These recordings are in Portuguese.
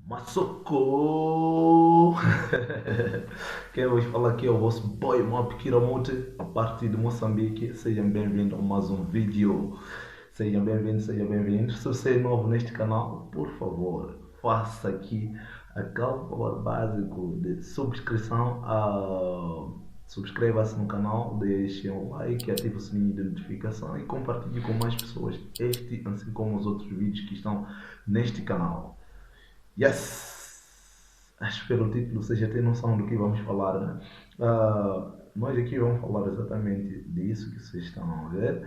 Massoko! Quem vos fala aqui é o vosso boy Mob Kiramote, a partir de Moçambique. Sejam bem-vindos a mais um vídeo. Sejam bem-vindos, sejam bem-vindos. Se você é novo neste canal, por favor, faça aqui aquele favor básico de subscrição. Subscreva-se no canal, deixe um like, ative o sininho de notificação e compartilhe com mais pessoas este, assim como os outros vídeos que estão neste canal. Yes! Acho que pelo título vocês já têm noção do que vamos falar, né? Nós aqui vamos falar exatamente disso que vocês estão a ver,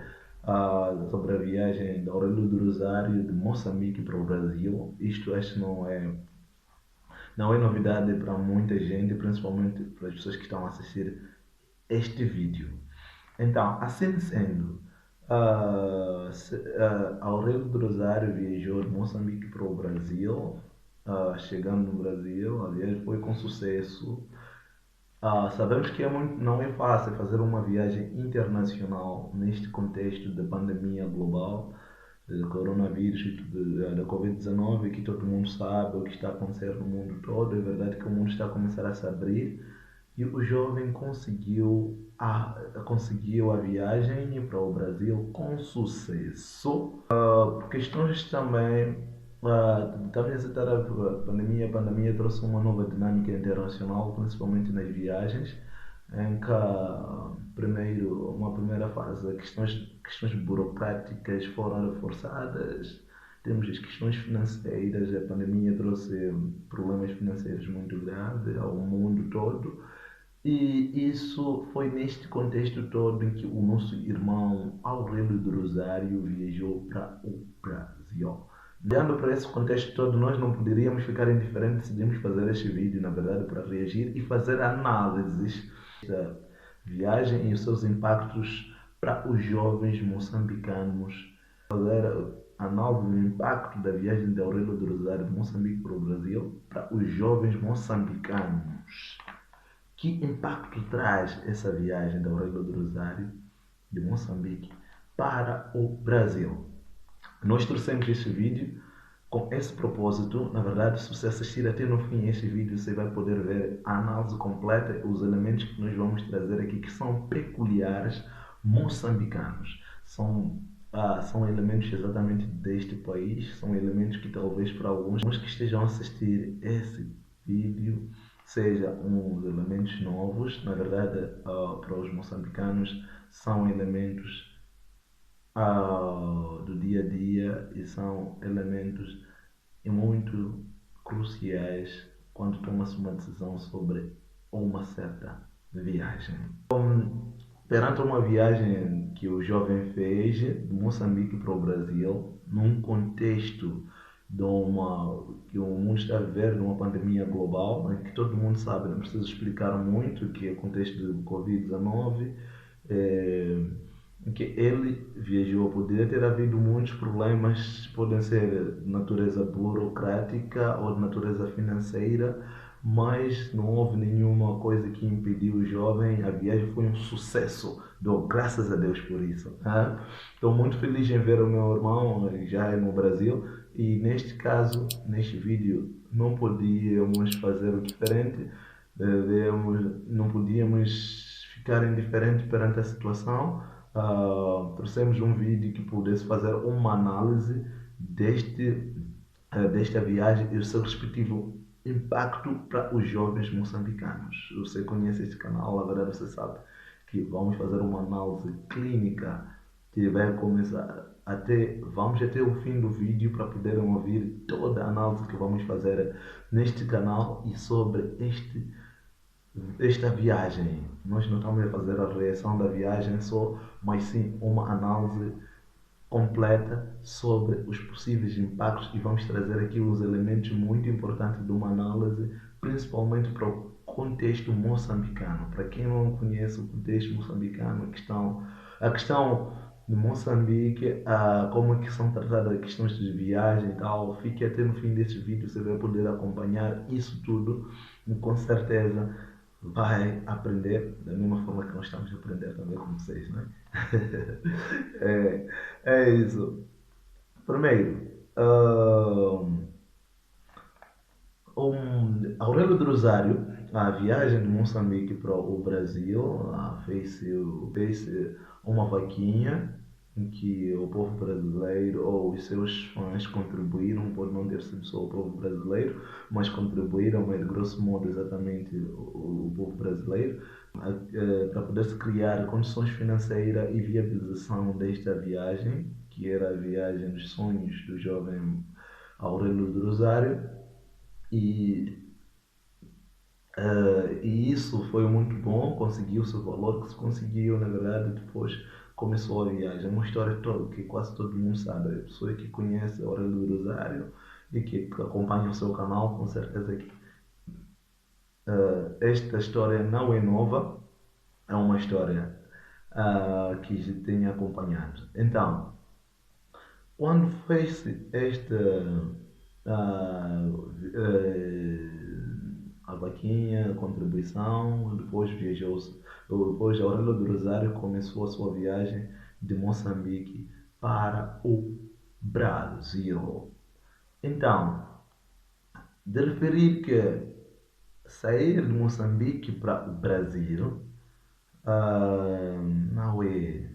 sobre a viagem da Aurélio do Rosário de Moçambique para o Brasil. Isto acho que não é novidade para muita gente, principalmente para as pessoas que estão a assistir este vídeo. Então, assim sendo, Aurélio do Rosário viajou de Moçambique para o Brasil. Chegando no Brasil, a viagem foi com sucesso. Sabemos que não é fácil fazer uma viagem internacional neste contexto de pandemia global, de coronavírus e da Covid-19, que todo mundo sabe o que está acontecendo no mundo todo. É verdade que o mundo está a começar a se abrir e o jovem conseguiu a viagem para o Brasil com sucesso. Por questões também a citar a pandemia trouxe uma nova dinâmica internacional, principalmente nas viagens, em que uma primeira fase, questões burocráticas foram reforçadas, temos as questões financeiras, a pandemia trouxe problemas financeiros muito grandes ao mundo todo, e isso foi neste contexto todo em que o nosso irmão Aurélio do Rosário viajou para o Brasil. Olhando para esse contexto todo, nós não poderíamos ficar indiferentes, decidimos fazer este vídeo, na verdade, para reagir e fazer análises da viagem e os seus impactos para os jovens moçambicanos. Fazer análise do impacto da viagem de Aurélio do Rosário de Moçambique para o Brasil para os jovens moçambicanos. Que impacto traz essa viagem da Aurélio do Rosário de Moçambique para o Brasil? Nós trouxemos este vídeo com esse propósito. Na verdade, se você assistir até no fim este vídeo, você vai poder ver a análise completa, os elementos que nós vamos trazer aqui, que são peculiares moçambicanos. São elementos exatamente deste país, são elementos que talvez para alguns que estejam a assistir esse vídeo seja uns elementos novos. Na verdade, para os moçambicanos são elementos do dia a dia e são elementos muito cruciais quando toma-se uma decisão sobre uma certa viagem. Perante uma viagem que o jovem fez de Moçambique para o Brasil, num contexto que o mundo está a viver, de uma pandemia global, em que todo mundo sabe, não preciso explicar muito, que é o contexto do Covid-19, em que ele viajou. Poderia ter havido muitos problemas, podem ser de natureza burocrática ou de natureza financeira, mas não houve nenhuma coisa que impediu o jovem. A viagem foi um sucesso. Dou graças a Deus por isso. Estou muito feliz em ver o meu irmão já no Brasil, e neste caso, neste vídeo, não podíamos fazer o diferente. Não podíamos ficar indiferentes perante a situação. Trouxemos um vídeo que pudesse fazer uma análise desta viagem e o seu respectivo impacto para os jovens moçambicanos. Você conhece este canal, agora você sabe que vamos fazer uma análise clínica que vai começar vamos até o fim do vídeo para poderem ouvir toda a análise que vamos fazer neste canal e sobre esta viagem. Nós não estamos a fazer a reação da viagem só, mas sim uma análise completa sobre os possíveis impactos, e vamos trazer aqui os elementos muito importantes de uma análise, principalmente para o contexto moçambicano. Para quem não conhece o contexto moçambicano, a questão de Moçambique, como é que são tratadas as questões de viagem e tal, fique até no fim deste vídeo, você vai poder acompanhar isso tudo e com certeza vai aprender da mesma forma que nós estamos a aprender também com vocês, não é? É isso. Primeiro, Aurélio de Rosário, a viagem de Moçambique para o Brasil, fez uma vaquinha em que o povo brasileiro ou os seus fãs contribuíram, por não ter sido só o povo brasileiro, mas contribuíram, mas de grosso modo exatamente o povo brasileiro, para poder se criar condições financeiras e viabilização desta viagem, que era a viagem dos sonhos do jovem Aurélio de Rosário. E, e isso foi muito bom, conseguiu-se o valor que se conseguiu, na verdade, depois começou a viagem. É uma história toda, que quase todo mundo sabe. A pessoa que conhece a Aurélio do Rosário e que acompanha o seu canal, com certeza que esta história não é nova, é uma história que já tenho acompanhado. Então, quando fez ah, eh, a vaquinha, a contribuição, depois Aurélio do Rosário começou a sua viagem de Moçambique para o Brasil. Então, de referir que sair de Moçambique para o Brasil não é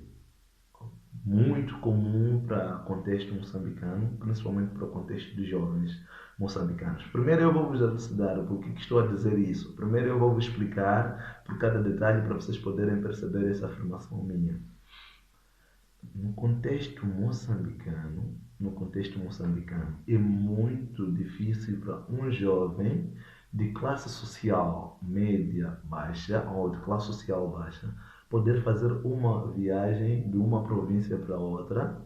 muito comum para o contexto moçambicano, principalmente para o contexto dos jovens moçambicanos. Primeiro eu vou-vos elucidar por que estou a dizer isso. Primeiro eu vou-vos explicar por cada detalhe para vocês poderem perceber essa afirmação minha. No contexto moçambicano é muito difícil para um jovem de classe social média baixa ou de classe social baixa poder fazer uma viagem de uma província para outra.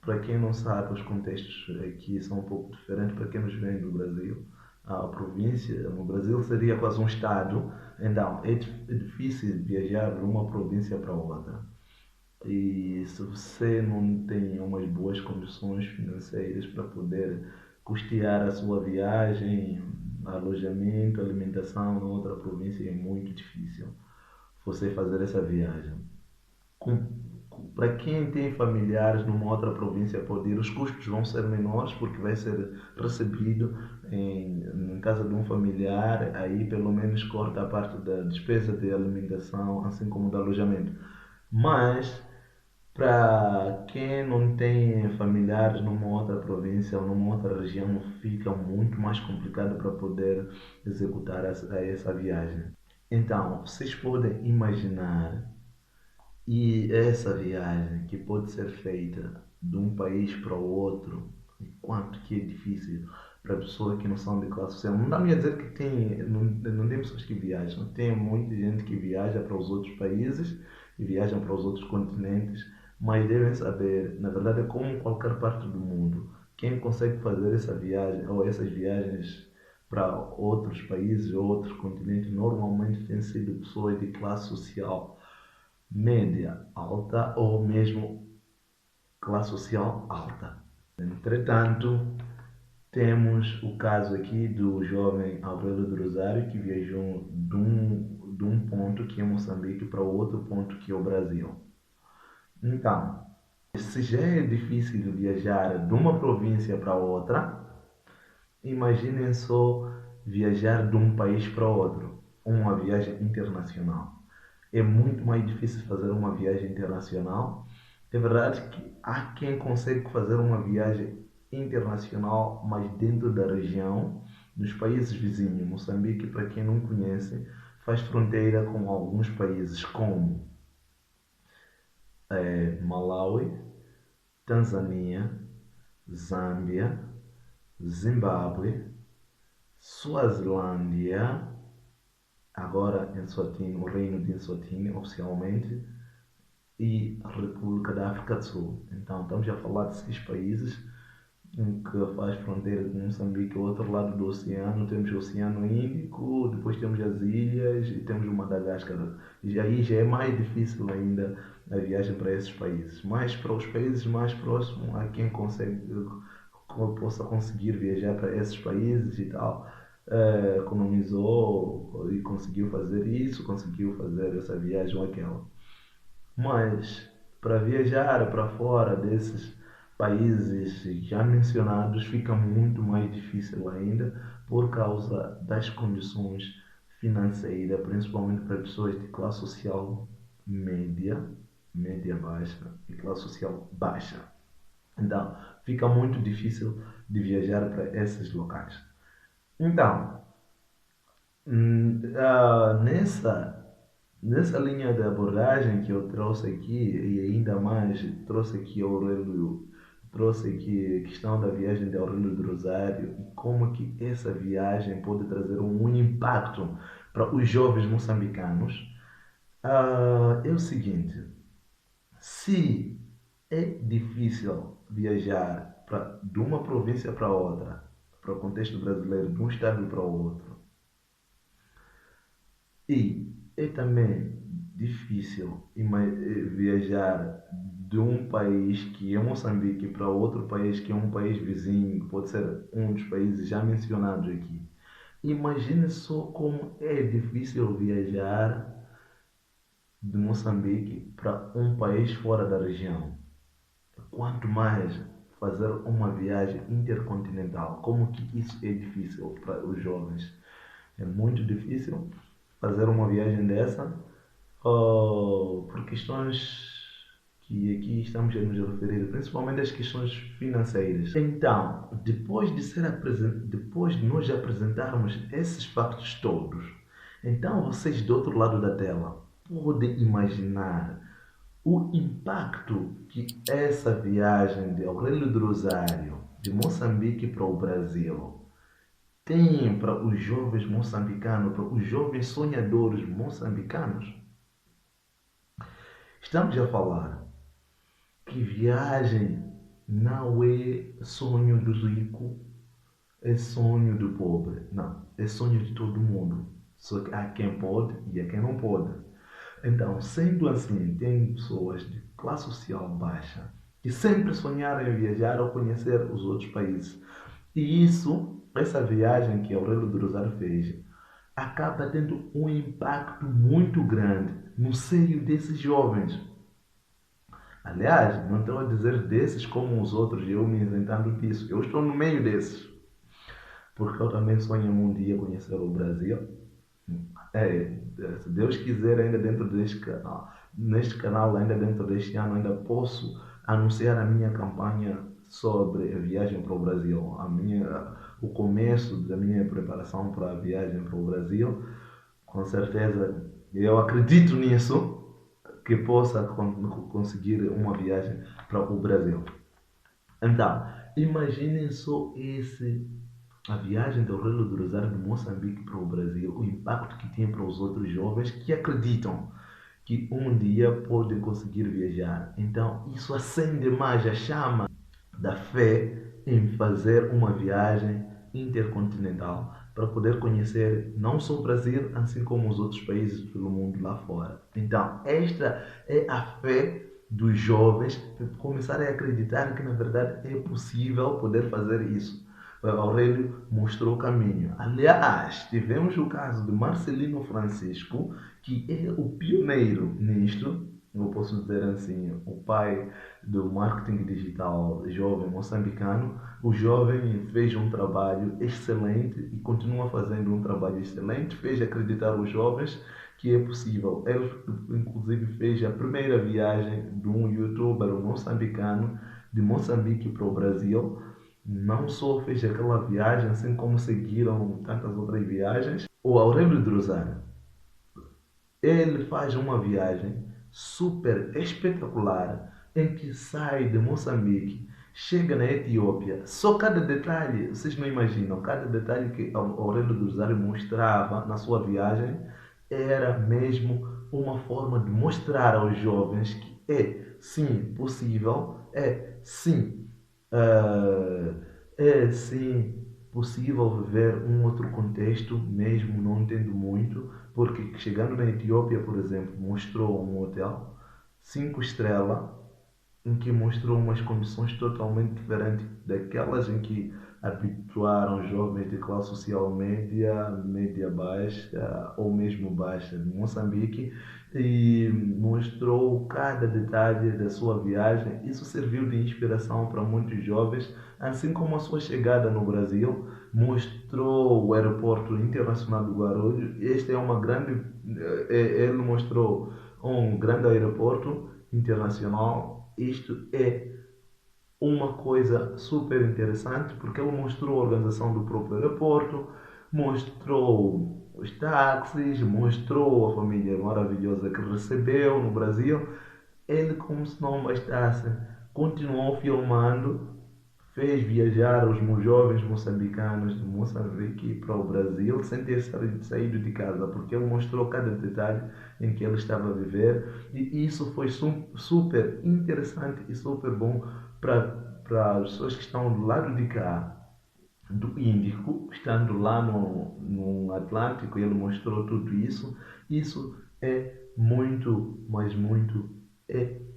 Para quem não sabe, os contextos aqui são um pouco diferentes para quem nos vem do Brasil. A província no Brasil seria quase um estado, então é difícil viajar de uma província para outra. E se você não tem umas boas condições financeiras para poder custear a sua viagem, alojamento, alimentação na outra província, é muito difícil você fazer essa viagem. Para quem tem familiares numa outra província pode ir, os custos vão ser menores porque vai ser recebido em casa de um familiar, aí pelo menos corta a parte da despesa de alimentação, assim como do alojamento. Mas para quem não tem familiares numa outra província ou numa outra região, fica muito mais complicado para poder executar essa viagem. Então, vocês podem imaginar e essa viagem que pode ser feita de um país para o outro, e quanto que é difícil para pessoas que não são de classe social. Não dá-me a dizer que não tem pessoas que viajam, tem muita gente que viaja para os outros países e viajam para os outros continentes, mas devem saber, na verdade é como qualquer parte do mundo, quem consegue fazer essa viagem ou essas viagens para outros países ou outros continentes normalmente têm sido pessoas de classe social média alta ou mesmo classe social alta. Entretanto, temos o caso aqui do jovem Aurélio de Rosário que viajou de um ponto que é Moçambique para o outro ponto que é o Brasil. Então, se já é difícil viajar de uma província para outra, imaginem só viajar de um país para outro, uma viagem internacional. É muito mais difícil fazer uma viagem internacional. É verdade que há quem consegue fazer uma viagem internacional, mas dentro da região, nos países vizinhos. Moçambique, para quem não conhece, faz fronteira com alguns países como Malawi, Tanzânia, Zâmbia, Zimbábue, Suazilândia, agora Eswatini, o reino de Eswatini oficialmente, e a República da África do Sul. Então estamos a falar de 6 países em que faz fronteira com Moçambique. Ao outro lado do oceano temos o Oceano Índico, depois temos as ilhas e temos o Madagascar. E aí já é mais difícil ainda a viagem para esses países. Mas para os países mais próximos, há quem possa conseguir viajar para esses países e tal. Economizou e conseguiu fazer isso, conseguiu fazer essa viagem ou aquela. Mas para viajar para fora desses países já mencionados fica muito mais difícil ainda, por causa das condições financeiras, principalmente para pessoas de classe social média, média baixa e classe social baixa. Então, fica muito difícil de viajar para esses locais. Então, nessa linha de abordagem que eu trouxe aqui, e ainda mais trouxe aqui Aurélio, trouxe aqui a questão da viagem de Aurélio do Rosário e como que essa viagem pode trazer um impacto para os jovens moçambicanos, é o seguinte: se é difícil viajar de uma província para outra, para o contexto brasileiro, de um estado para o outro, e é também difícil viajar de um país que é Moçambique para outro país que é um país vizinho, pode ser um dos países já mencionados aqui. Imagine só como é difícil viajar de Moçambique para um país fora da região. Quanto mais fazer uma viagem intercontinental, como que isso é difícil para os jovens. É muito difícil fazer uma viagem dessa por questões que aqui estamos a nos referir, principalmente as questões financeiras. Então, depois de nós apresentarmos esses factos todos, então vocês do outro lado da tela podem imaginar o impacto que essa viagem de Aurélio do Rosário, de Moçambique para o Brasil, tem para os jovens moçambicanos, para os jovens sonhadores moçambicanos. Estamos a falar que viagem não é sonho do rico, é sonho do pobre. Não, é sonho de todo mundo. Só que há quem pode e há quem não pode. Então, sendo assim, tem pessoas de classe social baixa que sempre sonharam em viajar ou conhecer os outros países. E essa viagem que Aurélio do Rosário fez, acaba tendo um impacto muito grande no seio desses jovens. Aliás, não estou a dizer desses como os outros, eu me isentando disso. Eu estou no meio desses. Porque eu também sonho um dia conhecer o Brasil. Se Deus quiser, ainda dentro neste canal, ainda dentro deste ano, ainda posso anunciar a minha campanha sobre a viagem para o Brasil, o começo da minha preparação para a viagem para o Brasil. Com certeza, eu acredito nisso, que possa conseguir uma viagem para o Brasil. Então, imaginem só a viagem do Aurélio do Rosário de Moçambique para o Brasil, o impacto que tem para os outros jovens que acreditam que um dia podem conseguir viajar. Então, isso acende mais a chama da fé em fazer uma viagem intercontinental para poder conhecer não só o Brasil, assim como os outros países pelo mundo lá fora. Então, esta é a fé dos jovens começarem a acreditar que na verdade é possível poder fazer isso. O Aurélio mostrou o caminho. Aliás, tivemos o caso de Marcelino Francisco, que é o pioneiro nisto. Eu posso dizer assim, o pai do marketing digital jovem moçambicano. O jovem fez um trabalho excelente e continua fazendo um trabalho excelente. Fez acreditar os jovens que é possível. Ele, inclusive, fez a primeira viagem de um youtuber moçambicano de Moçambique para o Brasil. Não só fez aquela viagem, assim como seguiram tantas outras viagens. O Aurélio de Rosário, ele faz uma viagem super espetacular em que sai de Moçambique, chega na Etiópia. Só cada detalhe, vocês não imaginam, cada detalhe que Aurélio do Rosário mostrava na sua viagem era mesmo uma forma de mostrar aos jovens que é sim possível, é sim possível viver um outro contexto, mesmo não entendo muito, porque chegando na Etiópia, por exemplo, mostrou um hotel 5 estrelas em que mostrou umas condições totalmente diferentes daquelas em que habituaram jovens de classe social média, média baixa ou mesmo baixa de Moçambique, e mostrou cada detalhe da sua viagem. Isso serviu de inspiração para muitos jovens, assim como a sua chegada no Brasil mostrou o aeroporto internacional do Guarulhos. Este é uma grande, ele mostrou um grande aeroporto internacional. Isto é uma coisa super interessante porque ele mostrou a organização do próprio aeroporto, mostrou os táxis, mostrou a família maravilhosa que recebeu no Brasil. Ele, como se não bastasse, continuou filmando, fez viajar os jovens moçambicanos de Moçambique para o Brasil sem ter saído de casa, porque ele mostrou cada detalhe em que ele estava a viver, e isso foi super interessante e super bom para as pessoas que estão do lado de cá do Índico, estando lá no Atlântico. Ele mostrou tudo isso. Isso é muito, mas muito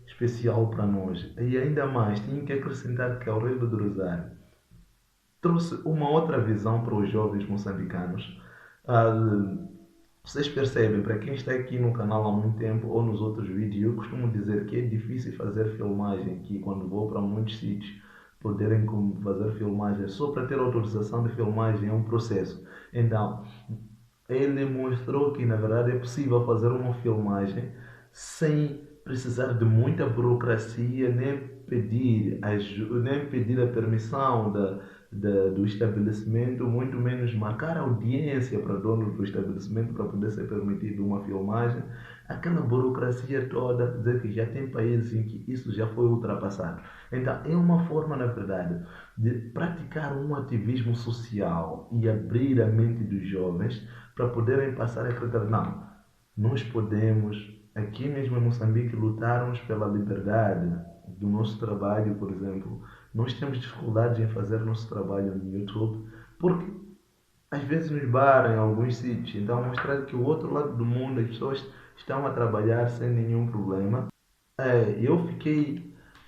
especial para nós. E ainda mais, tenho que acrescentar que Aurélio de Rosário trouxe uma outra visão para os jovens moçambicanos. Ah, Vocês percebem, para quem está aqui no canal há muito tempo ou nos outros vídeos, eu costumo dizer que é difícil fazer filmagem aqui quando vou para muitos sítios. Poderem fazer filmagem só para ter autorização de filmagem é um processo. Então, ele mostrou que na verdade é possível fazer uma filmagem sem precisar de muita burocracia, nem pedir a permissão do estabelecimento, muito menos marcar audiência para dono do estabelecimento para poder ser permitido uma filmagem. Aquela burocracia toda, dizer que já tem países em que isso já foi ultrapassado. Então, é uma forma, na verdade, de praticar um ativismo social e abrir a mente dos jovens para poderem passar a acreditar, não, nós podemos, aqui mesmo em Moçambique, lutarmos pela liberdade do nosso trabalho, por exemplo. Nós temos dificuldades em fazer nosso trabalho no YouTube, porque às vezes nos barram em alguns sítios. Então, mostrar que o outro lado do mundo, as pessoas estão a trabalhar sem nenhum problema. Eu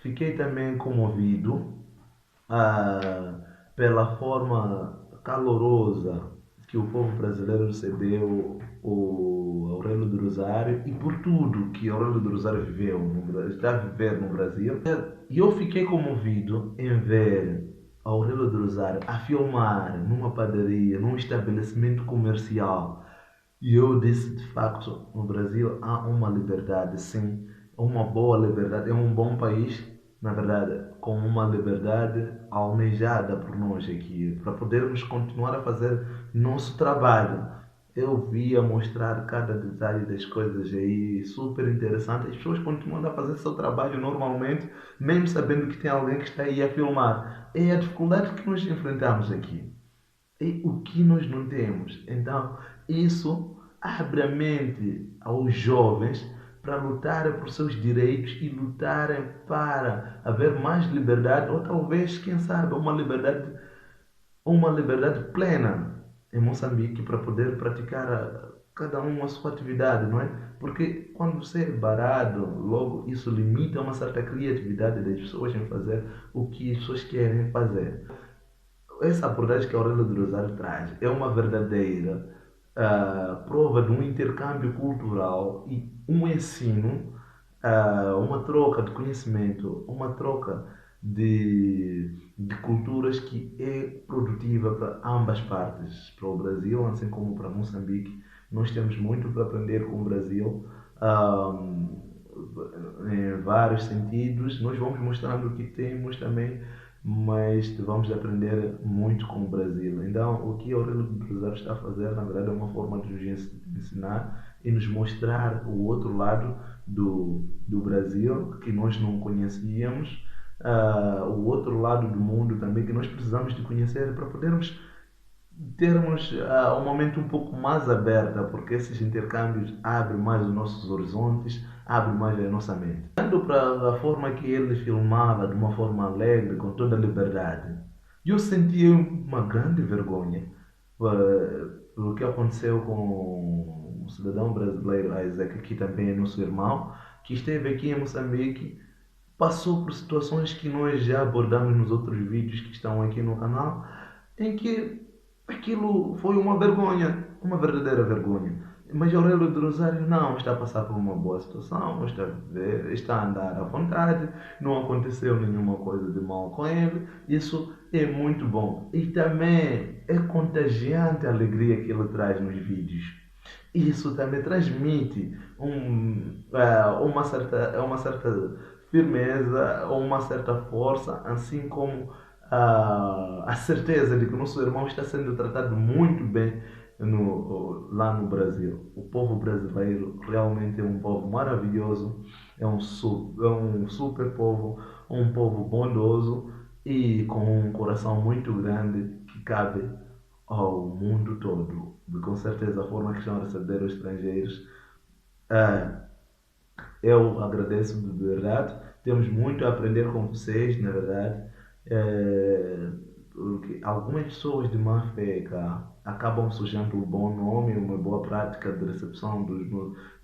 fiquei também comovido ah, pela forma calorosa que o povo brasileiro recebeu o Aurélio de Rosário e por tudo que Aurélio de Rosário está a viver no Brasil. E eu fiquei comovido em ver Aurélio de Rosário a filmar numa padaria, num estabelecimento comercial. E eu disse, de facto, no Brasil há uma liberdade, sim, uma boa liberdade, é um bom país, na verdade, com uma liberdade almejada por nós aqui, para podermos continuar a fazer nosso trabalho. Eu via mostrar cada detalhe das coisas aí, super interessante. As pessoas continuando a fazer seu trabalho normalmente, mesmo sabendo que tem alguém que está aí a filmar. É a dificuldade que nós enfrentamos aqui. É o que nós não temos. Então, isso abre a mente aos jovens para lutarem por seus direitos e lutarem para haver mais liberdade, ou talvez, quem sabe, uma liberdade plena em Moçambique para poder praticar cada um a sua atividade, não é? Porque quando você é barado, logo isso limita uma certa criatividade das pessoas em fazer o que as pessoas querem fazer. Essa abordagem que a Aurélio de Rosário traz é uma verdadeira prova de um intercâmbio cultural e um ensino, uma troca de conhecimento, uma troca de culturas que é produtiva para ambas partes, para o Brasil, assim como para Moçambique. Nós temos muito para aprender com o Brasil, ah, em vários sentidos. Nós vamos mostrando o que temos também, mas vamos aprender muito com o Brasil. Então, o que o Aurélio de Rosário está a fazer, na verdade, é uma forma de nos ensinar e nos mostrar o outro lado do Brasil, que nós não conhecíamos, o outro lado do mundo também, que nós precisamos de conhecer para podermos termos uma mente um pouco mais aberta, porque esses intercâmbios abrem mais os nossos horizontes, abrem mais a nossa mente. Olhando para a forma que ele filmava, de uma forma alegre, com toda a liberdade, eu senti uma grande vergonha pelo que aconteceu com o cidadão brasileiro Isaac, que também é nosso irmão, que esteve aqui em Moçambique, passou por situações que nós já abordamos nos outros vídeos que estão aqui no canal, em que aquilo foi uma vergonha, uma verdadeira vergonha. Mas Aurélio do Rosário não está a passar por uma boa situação, está a viver, está a andar à vontade, não aconteceu nenhuma coisa de mal com ele. Isso é muito bom. E também é contagiante a alegria que ele traz nos vídeos. Isso também transmite uma certa firmeza, ou uma certa força, assim como a certeza de que o nosso irmão está sendo tratado muito bem lá no Brasil. O povo brasileiro realmente é um povo maravilhoso, é um super povo, um povo bondoso e com um coração muito grande que cabe ao mundo todo. E com certeza a forma que estão a receber os estrangeiros, ah, eu agradeço de verdade. Temos muito a aprender com vocês, na verdade. Porque algumas pessoas de má fé cá acabam sujando um bom nome, uma boa prática de recepção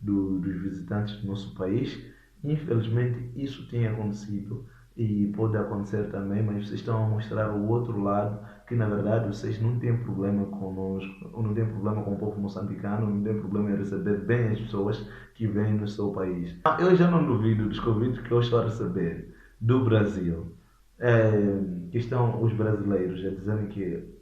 dos visitantes do nosso país. Infelizmente, isso tem acontecido e pode acontecer também, mas vocês estão a mostrar o outro lado, que na verdade vocês não têm problema conosco, não têm problema com o povo moçambicano, não têm problema em receber bem as pessoas que vêm no seu país. Eu já não duvido dos convites que eu estou a receber do Brasil, que estão os brasileiros a dizerem que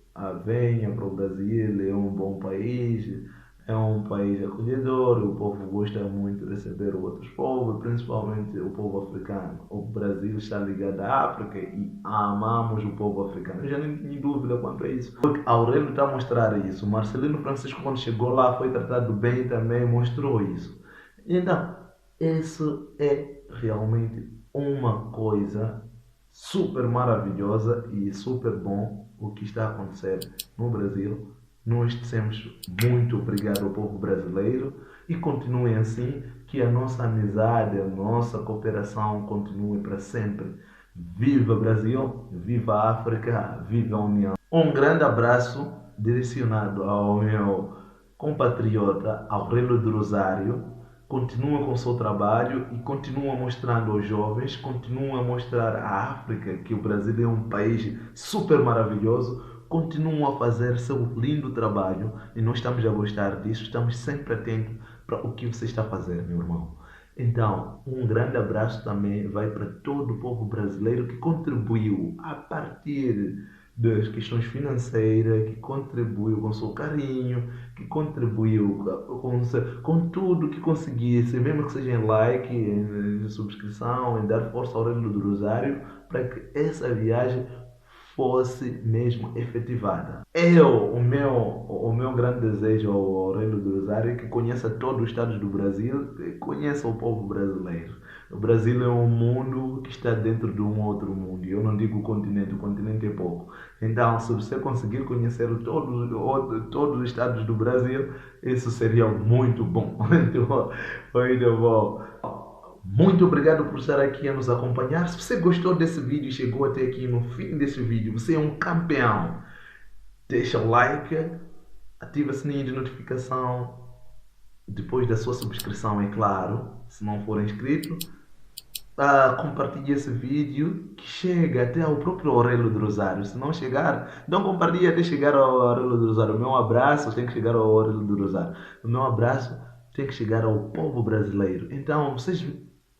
venha para o Brasil, é um bom país, é um país acolhedor, o povo gosta muito de receber outros povos, principalmente o povo africano. O Brasil está ligado à África e amamos o povo africano. Eu já nem tenho dúvida quanto a isso. Porque Aurélio está a mostrar isso. Marcelino Francisco, quando chegou lá, foi tratado bem e também mostrou isso. Então, isso é realmente uma coisa super maravilhosa e super bom o que está a acontecer no Brasil. Nós dissemos muito obrigado ao povo brasileiro e continuem assim, que a nossa amizade, a nossa cooperação continue para sempre. Viva Brasil, viva a África, viva a União. Um grande abraço direcionado ao meu compatriota Aurélio do Rosário. Continua com o seu trabalho e continua mostrando aos jovens, continua a mostrar à África que o Brasil é um país super maravilhoso. Continua a fazer seu lindo trabalho e nós estamos a gostar disso, estamos sempre atentos para o que você está a fazer, meu irmão. Então, um grande abraço também vai para todo o povo brasileiro que contribuiu a partir das questões financeiras, que contribuiu com seu carinho, que contribuiu com tudo que conseguisse, mesmo que seja em like, em subscrição, em dar força ao Reino do Rosário, para que essa viagem fosse mesmo efetivada. O meu grande desejo ao Aurélio do Rosário é que conheça todos os estados do Brasil, que conheça o povo brasileiro. O Brasil é um mundo que está dentro de um outro mundo. Eu não digo o continente é pouco. Então, se você conseguir conhecer todos os estados do Brasil, isso seria muito bom. Então, eu ainda vou. Muito obrigado por estar aqui a nos acompanhar. Se você gostou desse vídeo e chegou até aqui no fim desse vídeo, você é um campeão. Deixa o like, ativa o sininho de notificação depois da sua subscrição, é claro. Se não for inscrito, compartilhe esse vídeo que chega até ao próprio Aurélio do Rosário. Se não chegar, não compartilhe até chegar ao Aurélio do Rosário. O meu abraço tem que chegar ao Aurélio do Rosário. O meu abraço tem que chegar ao povo brasileiro. Então,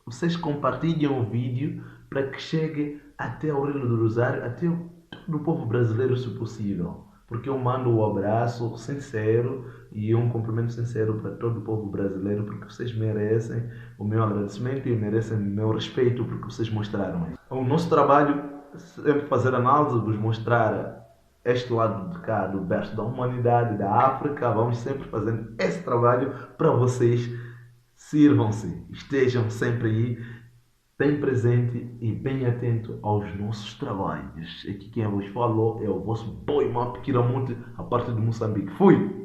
vocês compartilhem o vídeo para que chegue até o Reino do Rosário, até todo o povo brasileiro, se possível. Porque eu mando um abraço sincero e um cumprimento sincero para todo o povo brasileiro, porque vocês merecem o meu agradecimento e merecem o meu respeito, porque vocês mostraram. O nosso trabalho é sempre fazer análise, vos mostrar este lado de cá, do berço da humanidade, da África. Vamos sempre fazendo esse trabalho para vocês. Sirvam-se, estejam sempre aí, bem presente e bem atento aos nossos trabalhos. Aqui quem vos falou é o vosso boy Map Kiramonte, a parte de Moçambique. Fui!